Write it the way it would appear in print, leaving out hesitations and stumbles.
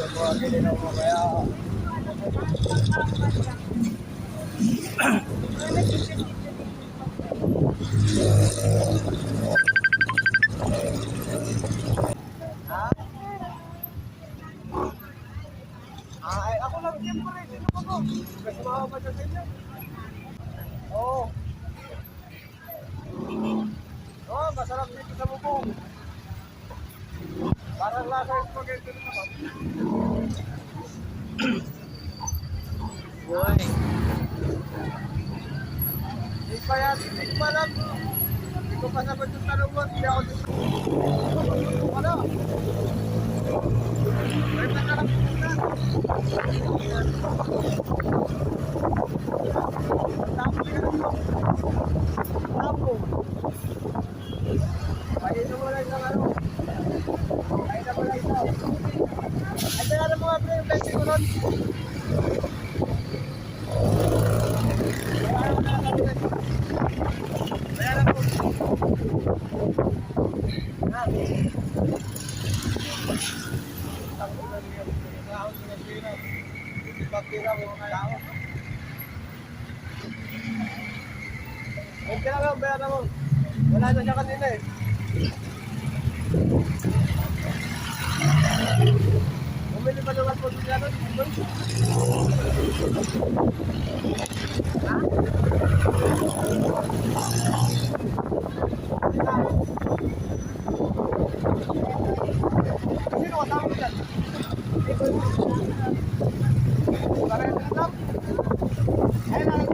Ay, ako lang siyempre. Sino ako? Kasi makakama sa inyo. Oo. Oo, masarap dito sa bubong. Parang lasa yung spaghetti rin naman. Boy. Hindi pa yan. Hindi pa lang. Hindi ko pa sagot yung tanong mo. Hindi ako dito. Ano? May masarap dito na. Tapo yan ito. Tapo. Pahino mo lang isang ano. Pahino mo lang isang. Ay, kaya na mga pre, yung 20 ko nun. Bayaran mo. Okay lang lang, bayaran mo. Wala na siya kanina eh. Bumili pa naman po siya doon. Sino kasama mo dyan? Parang na lang. Ayun na lang.